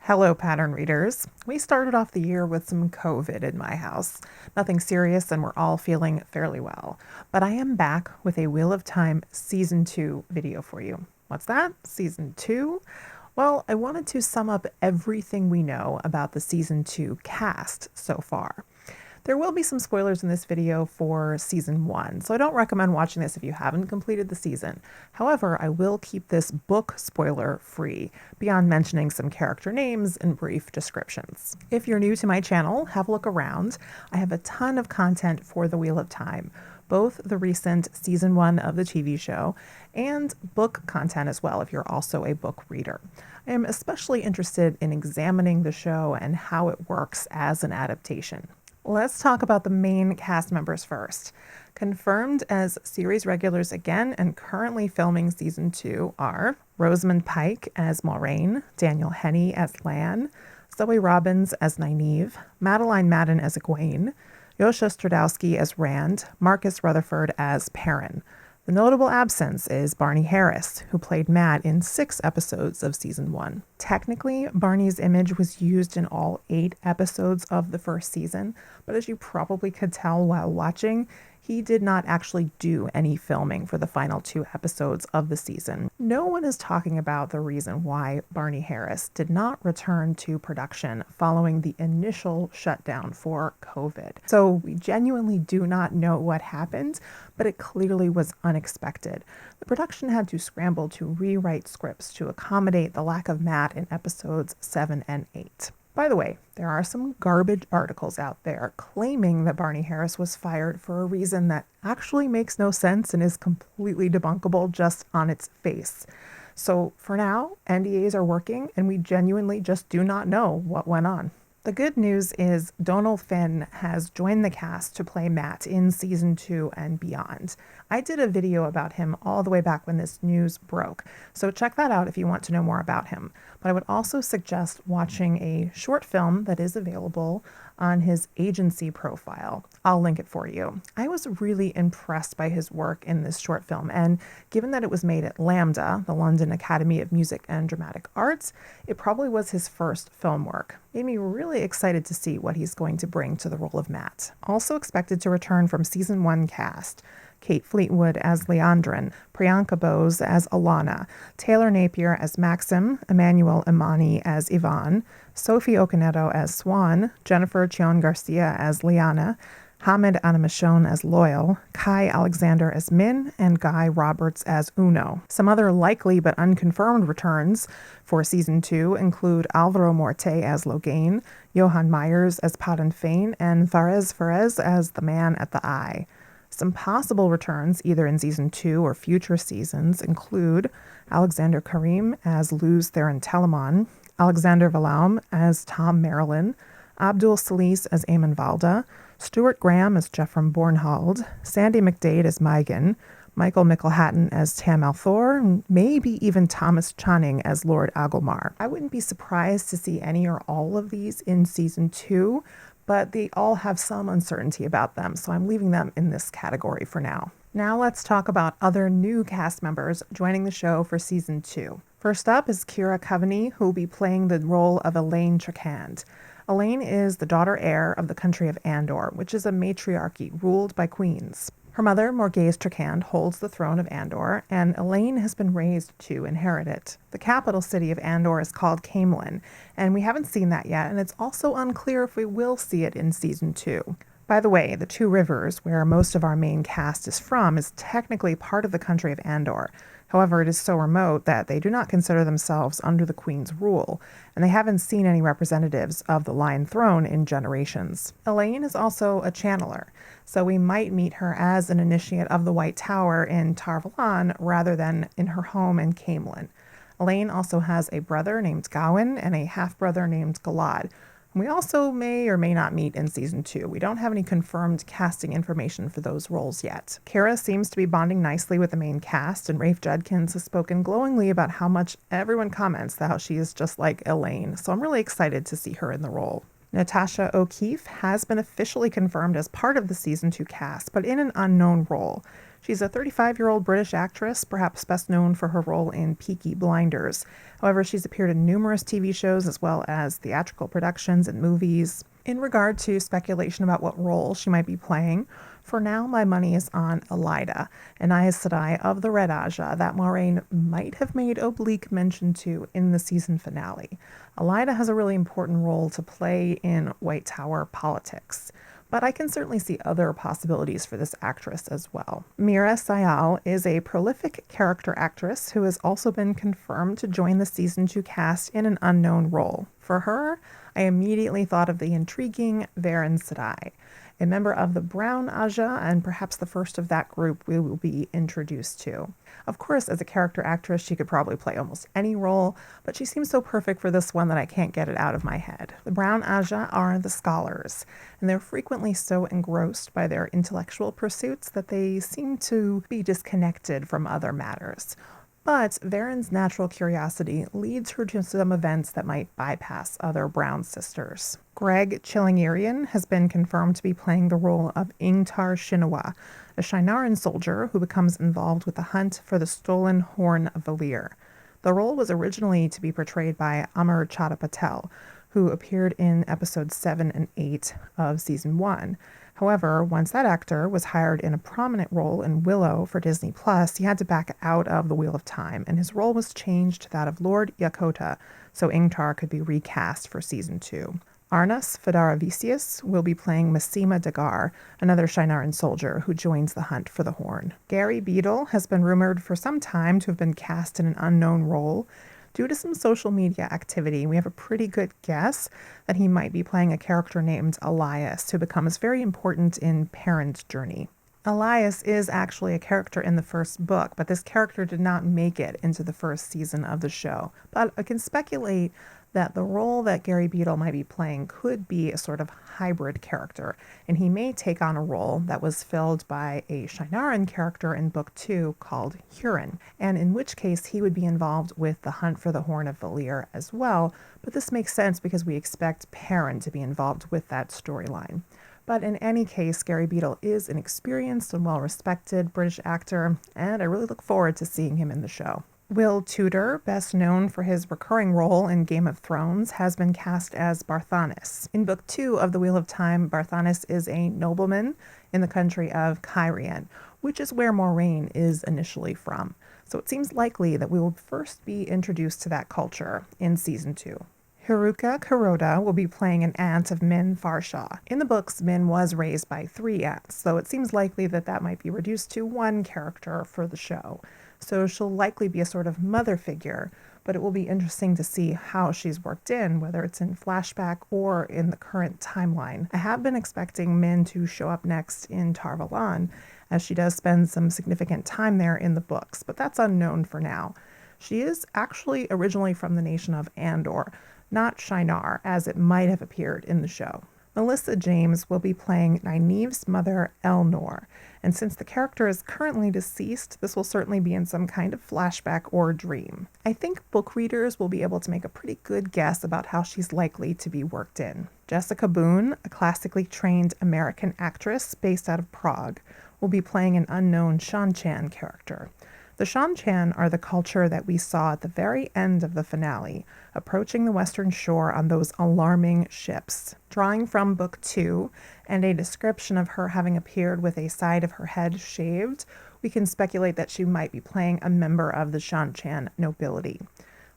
Hello, pattern readers. We started off the year with some COVID in my house. Nothing serious, and we're all feeling fairly well. But I am back with a Wheel of Time Season 2 video for you. What's that? Season 2? Well, I wanted to sum up everything we know about the Season 2 cast so far. There will be some spoilers in this video for Season 1, so I don't recommend watching this if you haven't completed the season. However, I will keep this book spoiler free, beyond mentioning some character names and brief descriptions. If you're new to my channel, have a look around. I have a ton of content for the Wheel of Time, both the recent Season 1 of the TV show and book content as well if you're also a book reader. I am especially interested in examining the show and how it works as an adaptation. Let's talk about the main cast members first. Confirmed as series regulars again and currently filming Season 2 are Rosamund Pike as Moiraine, Daniel Henney as Lan, Zoe Robbins as Nynaeve, Madeline Madden as Egwene, Yosha Stradowski as Rand, Marcus Rutherford as Perrin. The notable absence is Barney Harris, who played Matt in 6 episodes of Season 1. Technically, Barney's image was used in all 8 episodes of the first season, but as you probably could tell while watching, he did not actually do any filming for the final 2 episodes of the season. No one is talking about the reason why Barney Harris did not return to production following the initial shutdown for COVID. So we genuinely do not know what happened, but it clearly was unexpected. The production had to scramble to rewrite scripts to accommodate the lack of Matt in episodes 7 and 8. By the way, there are some garbage articles out there claiming that Barney Harris was fired for a reason that actually makes no sense and is completely debunkable just on its face. So for now, NDAs are working and we genuinely just do not know what went on. The good news is Donal Finn has joined the cast to play Matt in Season 2 and beyond. I did a video about him all the way back when this news broke, so check that out if you want to know more about him. But I would also suggest watching a short film that is available on his agency profile. I'll link it for you. I was really impressed by his work in this short film, and given that it was made at LAMDA, the London Academy of Music and Dramatic Arts, it probably was his first film work. Made me really excited to see what he's going to bring to the role of Matt. Also expected to return from Season 1 cast: Kate Fleetwood as Leandrin, Priyanka Bose as Alana, Taylor Napier as Maxim, Emmanuel Imani as Yvonne, Sophie Okonedo as Swan, Jennifer Chion Garcia as Liana, Hamid Animachon as Loyal, Kai Alexander as Min, and Guy Roberts as Uno. Some other likely but unconfirmed returns for Season 2 include Alvaro Morte as Logain, Johan Myers as Padan Fain, and Tharez Ferez as the Man at the Eye. Some possible returns, either in Season 2 or future seasons, include Alexander Karim as Luz Theron Telemon, Alexander Valaum as Tom Marilyn, Abdul Salis as Eamon Valda, Stuart Graham as Jeffrem Bornhold, Sandy McDade as Megan, Michael Mickelhatton as Tam Althor, and maybe even Thomas Channing as Lord Agilmar. I wouldn't be surprised to see any or all of these in Season 2, but they all have some uncertainty about them, so I'm leaving them in this category for now. Now let's talk about other new cast members joining the show for Season 2. First up is Kira Coveney, who will be playing the role of Elayne Trakand. Elayne is the daughter heir of the country of Andor, which is a matriarchy ruled by queens. Her mother, Morgase Trakand, holds the throne of Andor, and Elayne has been raised to inherit it. The capital city of Andor is called Caemlyn, and we haven't seen that yet, and it's also unclear if we will see it in Season 2. By the way, the Two Rivers, where most of our main cast is from, is technically part of the country of Andor. However, it is so remote that they do not consider themselves under the Queen's rule, and they haven't seen any representatives of the Lion Throne in generations. Elayne is also a channeler, so we might meet her as an initiate of the White Tower in Tar Valon rather than in her home in Caemlyn. Elayne also has a brother named Gawain and a half-brother named Galad. We also may or may not meet in Season 2. We don't have any confirmed casting information for those roles yet. Kira seems to be bonding nicely with the main cast, and Rafe Judkins has spoken glowingly about how much everyone comments that how she is just like Elayne, so I'm really excited to see her in the role. Natasha O'Keefe has been officially confirmed as part of the Season 2 cast, but in an unknown role. She's a 35-year-old British actress, perhaps best known for her role in Peaky Blinders. However, she's appeared in numerous TV shows as well as theatrical productions and movies. In regard to speculation about what role she might be playing, for now my money is on Elayne, an Aes Sedai of the Red Aja that Moiraine might have made oblique mention to in the season finale. Elayne has a really important role to play in White Tower politics, but I can certainly see other possibilities for this actress as well. Mira Sayal is a prolific character actress who has also been confirmed to join the season 2 cast in an unknown role. For her, I immediately thought of the intriguing Perrin Sedai, a member of the Brown Aja, and perhaps the first of that group we will be introduced to. Of course, as a character actress, she could probably play almost any role, but she seems so perfect for this one that I can't get it out of my head. The Brown Aja are the scholars, and they're frequently so engrossed by their intellectual pursuits that they seem to be disconnected from other matters. But Varen's natural curiosity leads her to some events that might bypass other Brown sisters. Greg Chillingerian has been confirmed to be playing the role of Ingtar Shinawa, a Shinaran soldier who becomes involved with the hunt for the stolen Horn of Valir. The role was originally to be portrayed by Amar Chadha Patel, who appeared in episodes 7 and 8 of season 1. However, once that actor was hired in a prominent role in Willow for Disney+, he had to back out of the Wheel of Time, and his role was changed to that of Lord Yakota, so Ingtar could be recast for season 2. Arnas Fedaravicius will be playing Massima Dagar, another Shinaran soldier who joins the hunt for the Horn. Gary Beadle has been rumored for some time to have been cast in an unknown role. Due to some social media activity, we have a pretty good guess that he might be playing a character named Elias, who becomes very important in Perrin's journey. Elias is actually a character in the first book, but this character did not make it into the first season of the show. But I can speculate that the role that Gary Beadle might be playing could be a sort of hybrid character, and he may take on a role that was filled by a Shinaran character in Book 2 called Huron, and in which case he would be involved with the hunt for the Horn of Valir as well, but this makes sense because we expect Perrin to be involved with that storyline. But in any case, Gary Beadle is an experienced and well-respected British actor, and I really look forward to seeing him in the show. Will Tudor, best known for his recurring role in Game of Thrones, has been cast as Barthanes. In Book 2 of The Wheel of Time, Barthanes is a nobleman in the country of Cairhien, which is where Moiraine is initially from. So it seems likely that we will first be introduced to that culture in Season 2. Haruka Kuroda will be playing an aunt of Min Farshaw. In the books, Min was raised by 3 aunts, so it seems likely that that might be reduced to one character for the show. So she'll likely be a sort of mother figure, but it will be interesting to see how she's worked in, whether it's in flashback or in the current timeline. I have been expecting Min to show up next in Tar Valon, as she does spend some significant time there in the books, but that's unknown for now. She is actually originally from the nation of Andor, not Shinar, as it might have appeared in the show. Melissa James will be playing Nynaeve's mother, Elnor, and since the character is currently deceased, this will certainly be in some kind of flashback or dream. I think book readers will be able to make a pretty good guess about how she's likely to be worked in. Jessica Boone, a classically trained American actress based out of Prague, will be playing an unknown Shan-Chan character. The Shan-Chan are the culture that we saw at the very end of the finale, approaching the western shore on those alarming ships. Drawing from Book 2 and a description of her having appeared with a side of her head shaved, we can speculate that she might be playing a member of the Shan-Chan nobility.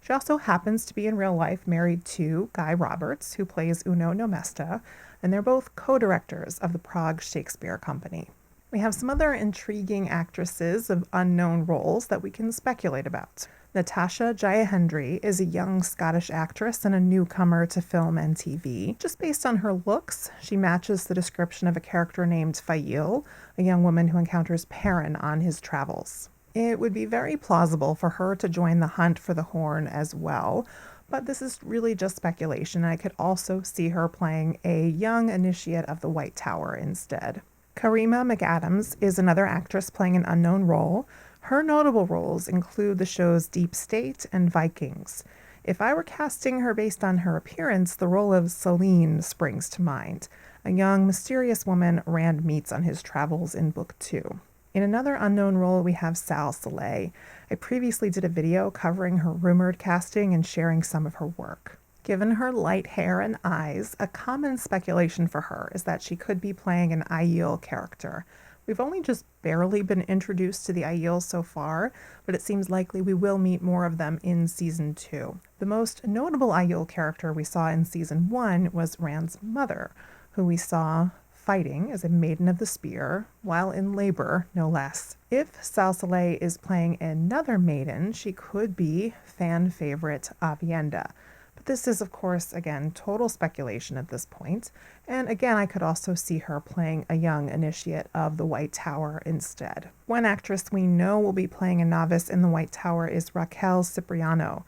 She also happens to be in real life married to Guy Roberts, who plays Uno Nomesta, and they're both co-directors of the Prague Shakespeare Company. We have some other intriguing actresses of unknown roles that we can speculate about. Natasha Jayahendri is a young Scottish actress and a newcomer to film and TV. Just based on her looks, she matches the description of a character named Fail, a young woman who encounters Perrin on his travels. It would be very plausible for her to join the hunt for the Horn as well, but this is really just speculation. I could also see her playing a young initiate of the White Tower instead. Karima McAdams is another actress playing an unknown role. Her notable roles include the shows Deep State and Vikings. If I were casting her based on her appearance, the role of Selene springs to mind, a young, mysterious woman Rand meets on his travels in Book 2. In another unknown role, we have Sal Soleil. I previously did a video covering her rumored casting and sharing some of her work. Given her light hair and eyes, a common speculation for her is that she could be playing an Aiel character. We've only just barely been introduced to the Aiel so far, but it seems likely we will meet more of them in Season 2. The most notable Aiel character we saw in Season 1 was Rand's mother, who we saw fighting as a maiden of the spear, while in labor, no less. If Sal Soleil is playing another maiden, she could be fan favorite Avienda. But this is, of course, again, total speculation at this point. And again, I could also see her playing a young initiate of the White Tower instead. One actress we know will be playing a novice in the White Tower is Raquel Cipriano.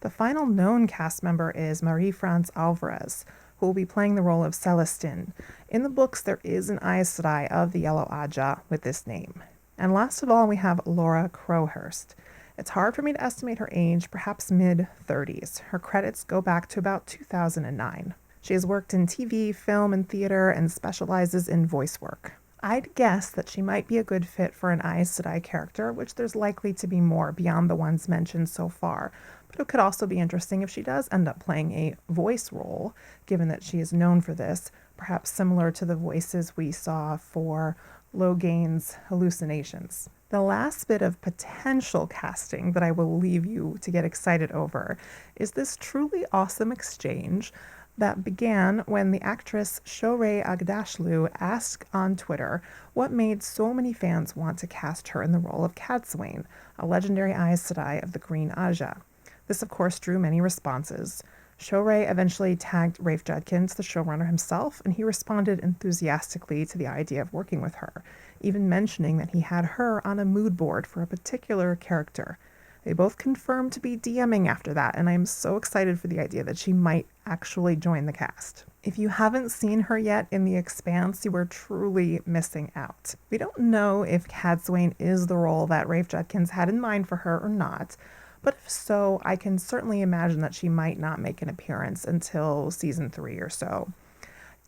The final known cast member is Marie-France Alvarez, who will be playing the role of Celestine. In the books, there is an Aes Sedai of the Yellow Aja with this name. And last of all, we have Laura Crowhurst. It's hard for me to estimate her age, perhaps mid-30s. Her credits go back to about 2009. She has worked in TV, film, and theater, and specializes in voice work. I'd guess that she might be a good fit for an Aes Sedai character, which there's likely to be more beyond the ones mentioned so far. But it could also be interesting if she does end up playing a voice role, given that she is known for this, perhaps similar to the voices we saw for Loghain's hallucinations. The last bit of potential casting that I will leave you to get excited over is this truly awesome exchange that began when the actress Shohreh Aghdashloo asked on Twitter what made so many fans want to cast her in the role of Cadsuane, a legendary Aes Sedai of the Green Aja. This, of course, drew many responses. Shohreh eventually tagged Rafe Judkins, the showrunner himself, and he responded enthusiastically to the idea of working with her, even mentioning that he had her on a mood board for a particular character. They both confirmed to be DMing after that, and I am so excited for the idea that she might actually join the cast. If you haven't seen her yet in The Expanse, you are truly missing out. We don't know if Cadsuane is the role that Rafe Judkins had in mind for her or not, but if so, I can certainly imagine that she might not make an appearance until season 3 or so.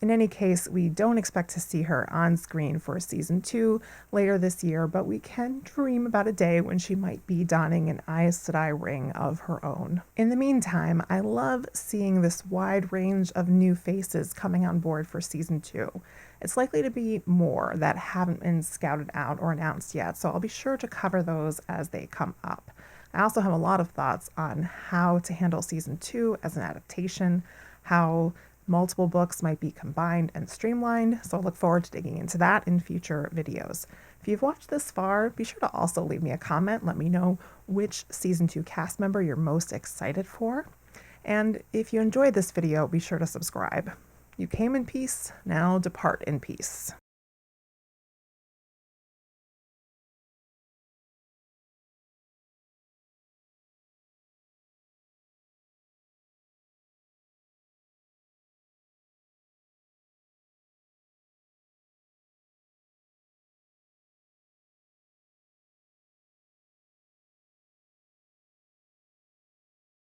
In any case, we don't expect to see her on screen for season 2 later this year, but we can dream about a day when she might be donning an Aes Sedai ring of her own. In the meantime, I love seeing this wide range of new faces coming on board for season 2. It's likely to be more that haven't been scouted out or announced yet, so I'll be sure to cover those as they come up. I also have a lot of thoughts on how to handle season 2 as an adaptation, how multiple books might be combined and streamlined, so I look forward to digging into that in future videos. If you've watched this far, be sure to also leave me a comment. Let me know which season 2 cast member you're most excited for. And if you enjoyed this video, be sure to subscribe. You came in peace, now depart in peace.